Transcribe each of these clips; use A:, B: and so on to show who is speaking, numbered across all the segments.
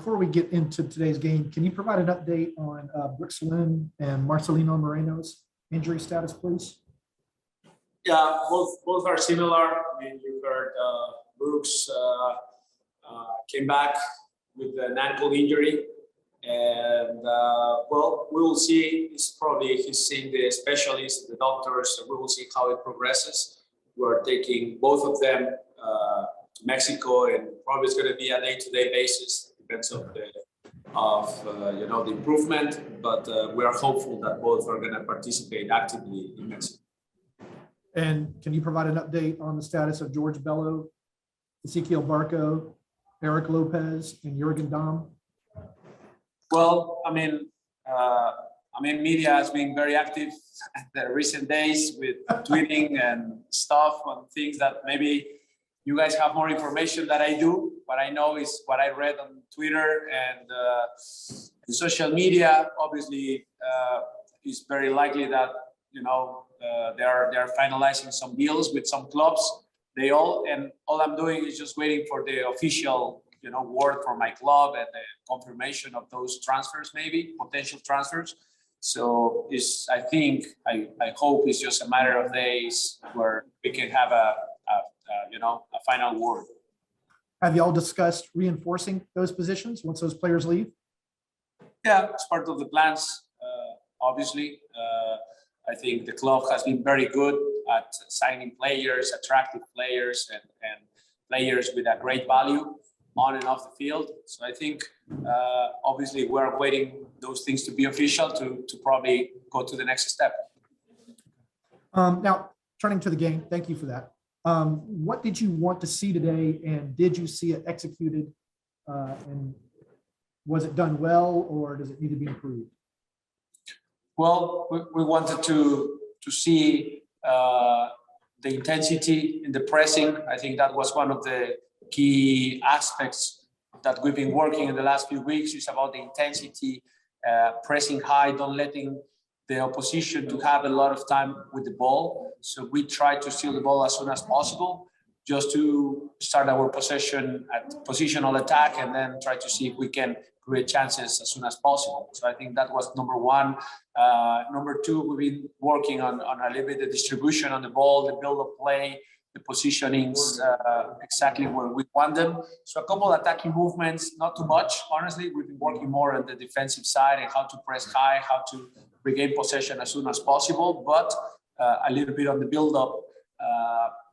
A: before we get into today's game, can you provide an update on Brooks Lynn and Marcelino Moreno's injury status, please?
B: Yeah, both are similar. I mean, you heard Brooks came back with an ankle injury, and well, we will see. He's seeing the specialists, the doctors, so we will see how it progresses. We're taking both of them to Mexico, and probably it's going to be a day-to-day basis. Depends on the improvement, but we are hopeful that both are going to participate actively in Mexico.
A: And can you provide an update on the status of George Bello, Ezequiel Barco, Eric Lopez, and Jurgen Damm?
B: Well, I mean, media has been very active in the recent days with tweeting and stuff on things that maybe you guys have more information than I do. What I know is what I read on Twitter and social media. Obviously, it's very likely that they are finalizing some deals with some clubs. All I'm doing is just waiting for the official word from my club and the confirmation of those transfers, maybe potential transfers. So I hope it's just a matter of days where we can have a final word.
A: Have you all discussed reinforcing those positions once those players leave?
B: Yeah, it's part of the plans. Obviously, I think the club has been very good at signing players, attractive players, and players with a great value on and off the field. So I think, obviously, we're waiting those things to be official to probably go to the next step.
A: Now, turning to the game, thank you for that. What did you want to see today, and did you see it executed? And was it done well, or does it need to be improved?
B: Well, we wanted to see the intensity in the pressing. I think that was one of the key aspects that we've been working in the last few weeks. Is about the intensity, pressing high, don't letting the opposition to have a lot of time with the ball. So we try to steal the ball as soon as possible, just to start our positional attack, and then try to see if we can create chances as soon as possible. So I think that was number one. Number two, we've been working on a little bit the distribution on the ball, the build of play, the positionings exactly where we want them. So a couple of attacking movements, not too much. Honestly, we've been working more on the defensive side and how to press high, how to regain possession as soon as possible, but a little bit on the build-up.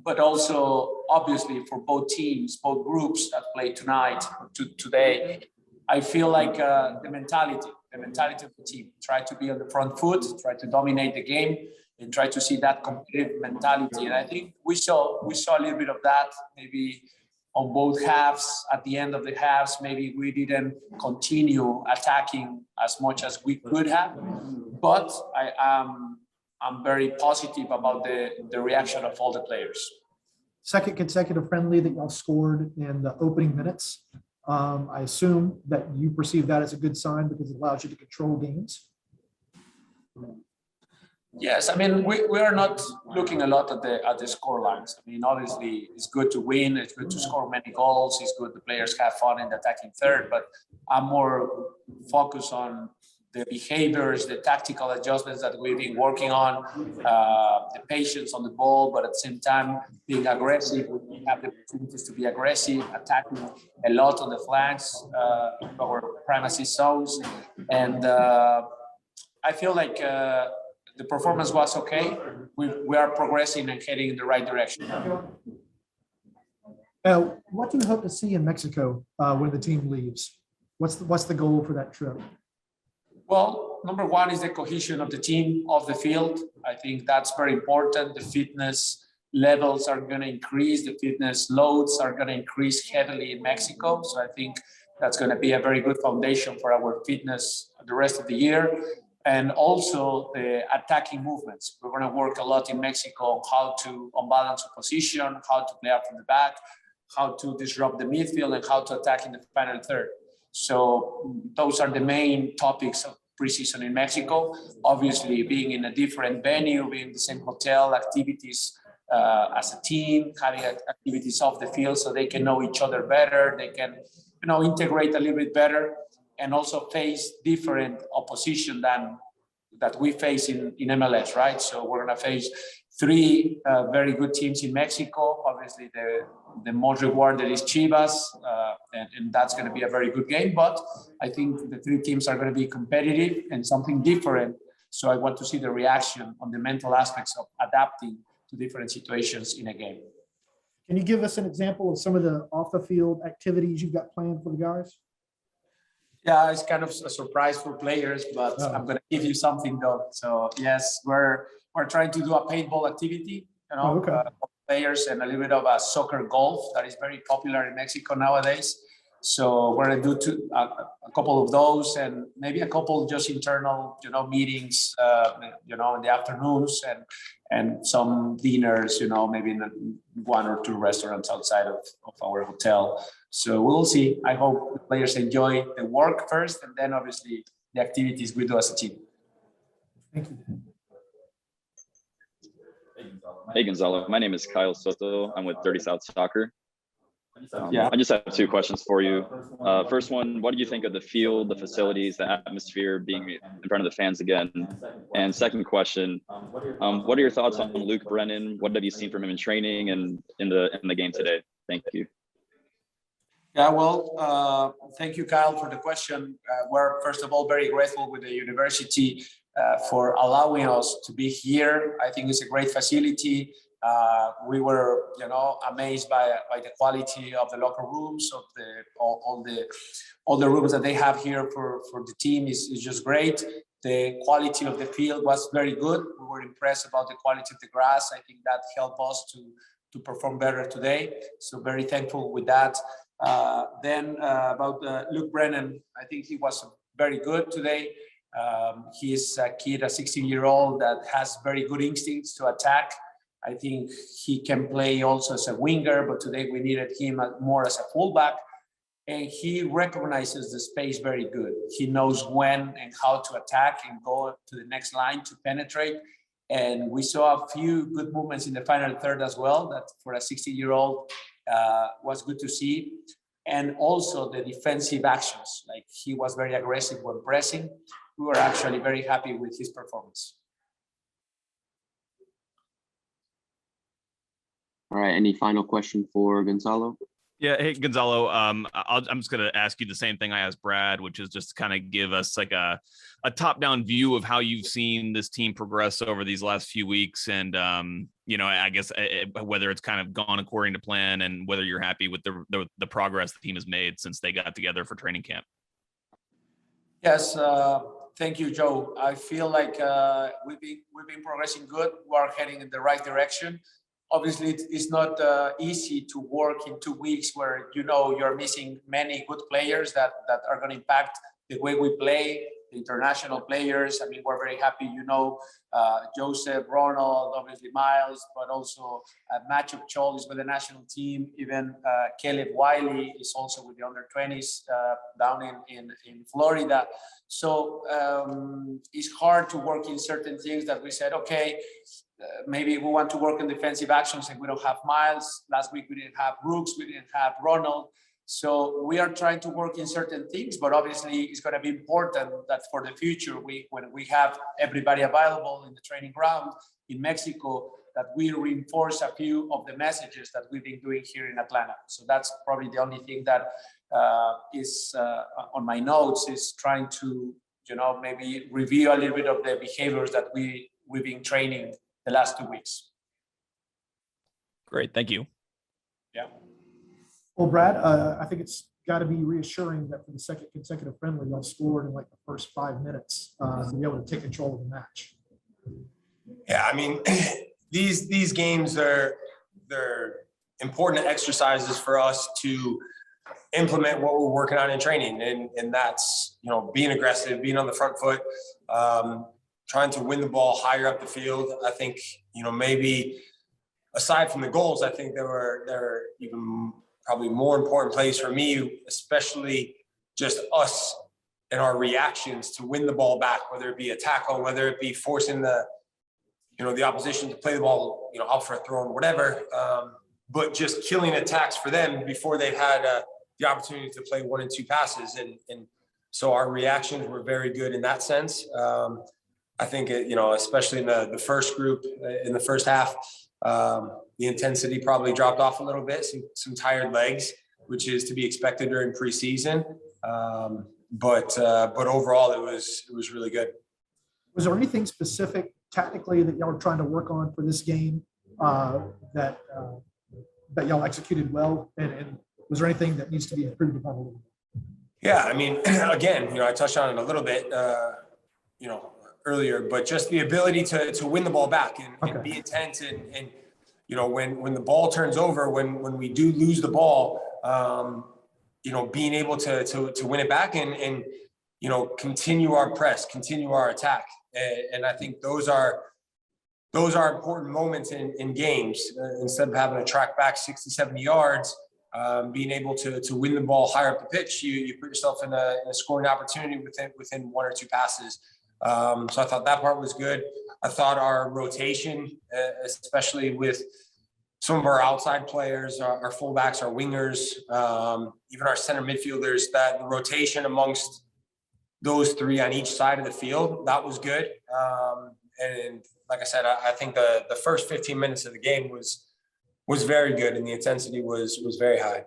B: But also, obviously, for both teams, both groups that play today, I feel like the mentality of the team, try to be on the front foot, try to dominate the game, and try to see that competitive mentality. And I think we saw a little bit of that maybe on both halves. At the end of the halves, maybe we didn't continue attacking as much as we could have. But I'm very positive about the reaction of all the players.
A: Second consecutive friendly that y'all scored in the opening minutes. I assume that you perceive that as a good sign because it allows you to control games.
B: Yes, I mean we are not looking a lot at the score lines. I mean, obviously it's good to win, it's good to score many goals, it's good the players have fun in the attacking third, but I'm more focused on the behaviors, the tactical adjustments that we've been working on, the patience on the ball, but at the same time being aggressive. We have the opportunities to be aggressive, attacking a lot on the flanks, our primacy zones, and I feel like the performance was okay. We are progressing and heading in the right direction.
A: What do you hope to see in Mexico when the team leaves? What's the goal for that trip?
B: Well, number one is the cohesion of the team off the field. I think that's very important. The fitness levels are going to increase. The fitness loads are going to increase heavily in Mexico. So I think that's going to be a very good foundation for our fitness the rest of the year. And also the attacking movements. We're going to work a lot in Mexico on how to unbalance a position, how to play out from the back, how to disrupt the midfield, and how to attack in the final third. So those are the main topics of preseason in Mexico. Obviously, being in a different venue, being in the same hotel, activities as a team, having activities off the field so they can know each other better. They can integrate a little bit better and also face different opposition than that we face in MLS, right? So we're going to face three very good teams in Mexico. Obviously, the most rewarded is Chivas, and that's going to be a very good game. But I think the three teams are going to be competitive and something different. So I want to see the reaction on the mental aspects of adapting to different situations in a game.
A: Can you give us an example of some of the off the field activities you've got planned for the guys?
B: Yeah, it's kind of a surprise for players, but I'm going to give you something though. So yes, we're trying to do a paintball activity, for players, and a little bit of a soccer golf that is very popular in Mexico nowadays. So we're going to do a couple of those, and maybe a couple just internal, meetings, in the afternoons, and some dinners, maybe in one or two restaurants outside of our hotel. So we'll see. I hope the players enjoy the work first, and then obviously the activities we do as a team.
A: Thank you.
C: Hey, Gonzalo. My name is Kyle Soto. I'm with 30 South Soccer. I just have two questions for you. First one, what do you think of the field, the facilities, the atmosphere, being in front of the fans again? And second question, what are your thoughts on Luke Brennan? What have you seen from him in training and in the game today? Thank you.
B: Yeah, well, thank you, Kyle, for the question. We're, first of all, very grateful with the university for allowing us to be here. I think it's a great facility. We were, amazed by the quality of the locker rooms, of all the rooms that they have here for the team is just great. The quality of the field was very good. We were impressed about the quality of the grass. I think that helped us to perform better today. So very thankful with that. Then about Luke Brennan, I think he was very good today. He's a kid, a 16-year-old that has very good instincts to attack. I think he can play also as a winger, but today we needed him more as a fullback. And he recognizes the space very good. He knows when and how to attack and go to the next line to penetrate. And we saw a few good movements in the final third as well, that for a 16-year-old was good to see. And also the defensive actions, like he was very aggressive when pressing. We were actually very happy with his performance.
D: All right, any final question for Gonzalo?
E: Yeah, hey Gonzalo, I'm just gonna ask you the same thing I asked Brad, which is just kind of give us like a top-down view of how you've seen this team progress over these last few weeks, and I guess whether it's kind of gone according to plan, and whether you're happy with the progress the team has made since they got together for training camp.
B: Yes, thank you, Joe. I feel like we've been progressing good. We are heading in the right direction. Obviously, it's not easy to work in 2 weeks where you're missing many good players that are going to impact the way we play, the international players. I mean, we're very happy, Joseph, Ronald, obviously Miles, but also Matthew Chol is with the national team. Even Caleb Wiley is also with the under-20s down in Florida. So it's hard to work in certain things that we said, okay, maybe we want to work in defensive actions and we don't have Miles. Last week we didn't have Brooks, we didn't have Ronald. So we are trying to work in certain things, but obviously it's going to be important that for the future, when we have everybody available in the training ground in Mexico, that we reinforce a few of the messages that we've been doing here in Atlanta. So that's probably the only thing that is on my notes, is trying to, maybe review a little bit of the behaviors that we've been training the last 2 weeks.
E: Great, thank you.
B: Yeah.
A: Well, Brad, I think it's got to be reassuring that for the second consecutive friendly, y'all scored in like the first 5 minutes to be able to take control of the match.
F: Yeah, I mean, these games they're important exercises for us to implement what we're working on in training, and that's being aggressive, being on the front foot, trying to win the ball higher up the field. I think maybe aside from the goals, I think there are even probably more important plays for me, especially just us and our reactions to win the ball back, whether it be a tackle, whether it be forcing the opposition to play the ball, up for a throw or whatever. But just killing attacks for them before they've had the opportunity to play 1 and 2 passes. And so our reactions were very good in that sense. I think, especially in the first group, in the first half, the intensity probably dropped off a little bit, some tired legs, which is to be expected during preseason. But overall, it was really good.
A: Was there anything specific tactically that y'all were trying to work on for this game that y'all executed well? And was there anything that needs to be improved upon a little bit?
F: Yeah, I mean, again, I touched on it a little bit, earlier, but just the ability to win the ball back and be intense and when the ball turns over, when we do lose the ball, being able to win it back and continue our press, continue our attack. And I think those are important moments in games. Instead of having to track back 60, 70 yards, being able to win the ball higher up the pitch, you put yourself in a scoring opportunity within 1 or 2 passes. So I thought that part was good. I thought our rotation, especially with some of our outside players, our fullbacks, our wingers, even our center midfielders, that the rotation amongst those 3 on each side of the field, that was good. And like I said, I think the first 15 minutes of the game was very good, and the intensity was very high.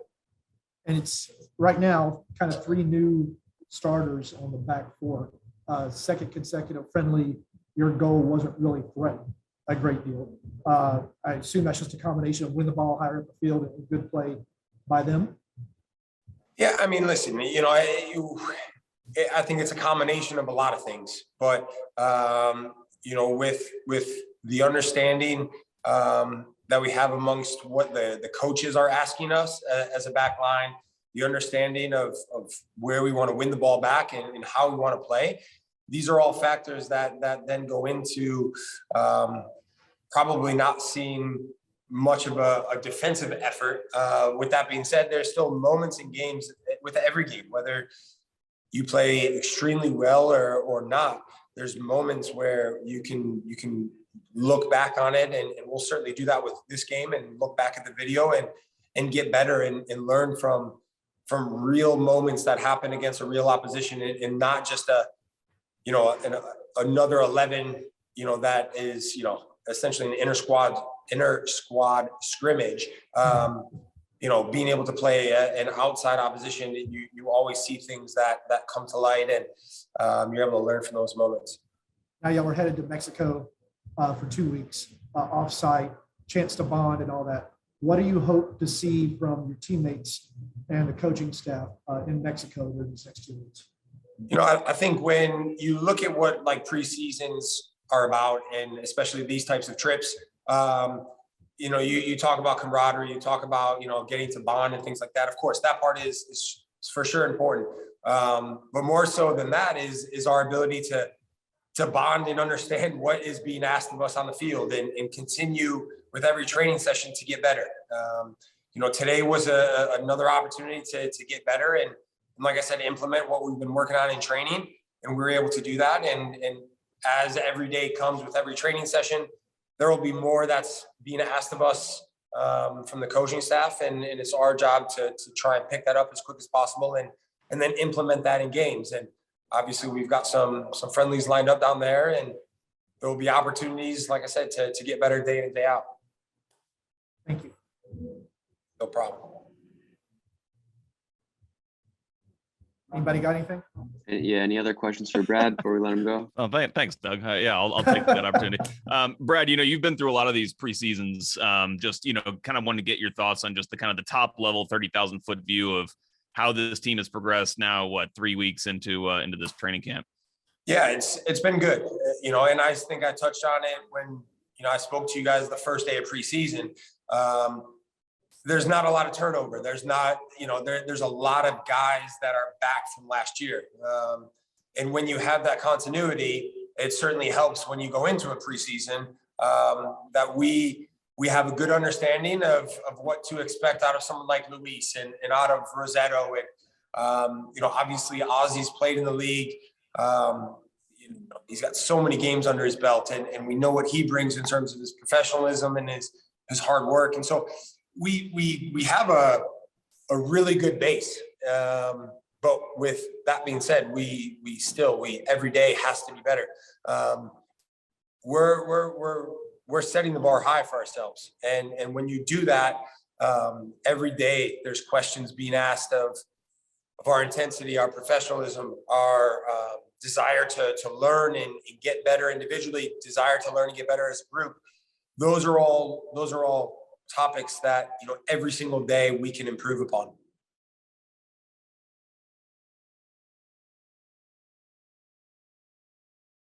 A: And it's right now kind of 3 new starters on the back 4. Second consecutive friendly, your goal wasn't really threatened a great deal. I assume that's just a combination of win the ball higher up the field and good play by them.
F: Yeah, I mean, listen, I think it's a combination of a lot of things, but with the understanding that we have amongst what the coaches are asking us as a back line, the understanding of where we want to win the ball back and how we want to play. These are all factors that then go into probably not seeing much of a defensive effort. With that being said, there's still moments in games with every game, whether you play extremely well or not. There's moments where you can look back on it, and we'll certainly do that with this game and look back at the video and get better and learn from real moments that happen against a real opposition and not just another 11, that is, essentially an inter squad scrimmage. Being able to play an outside opposition, you always see things that come to light, and you're able to learn from those moments.
A: Now y'all are headed to Mexico for 2 weeks, off-site, chance to bond and all that. What do you hope to see from your teammates and the coaching staff in Mexico during these next 2 weeks?
F: I think when you look at what preseasons are about, and especially these types of trips, you talk about camaraderie, you talk about, getting to bond and things like that. Of course, that part is for sure important. But more so than that is our ability to bond and understand what is being asked of us on the field and continue with every training session to get better. Today was another opportunity to get better. And like I said, implement what we've been working on in training, and we were able to do that. And as every day comes with every training session, there will be more that's being asked of us from the coaching staff, and it's our job to try and pick that up as quick as possible and then implement that in games. And obviously, we've got some friendlies lined up down there, and there will be opportunities, like I said, to get better day in and day out.
A: Thank you.
F: No problem.
A: Anybody got anything?
D: Yeah, any other questions for Brad before we let him go?
E: Oh, thanks, Doug. I'll take that opportunity. Brad, you've been through a lot of these preseasons. Just, kind of wanted to get your thoughts on just the kind of the top level 30,000 foot view of how this team has progressed now, 3 weeks into this training camp.
F: Yeah, it's been good, and I think I touched on it when, I spoke to you guys the first day of preseason. There's not a lot of turnover. There's not, there's a lot of guys that are back from last year. And when you have that continuity, it certainly helps when you go into a preseason, that we have a good understanding of what to expect out of someone like Luis and out of Rosetto. And, obviously Ozzy's played in the league. He's got so many games under his belt, and we know what he brings in terms of his professionalism and his hard work. And so we have a really good base. But with that being said, we every day has to be better. We're setting the bar high for ourselves. And when you do that, every day there's questions being asked of our intensity, our professionalism, our desire to learn and get better individually, desire to learn and get better as a group. Those are all topics that, every single day we can improve upon.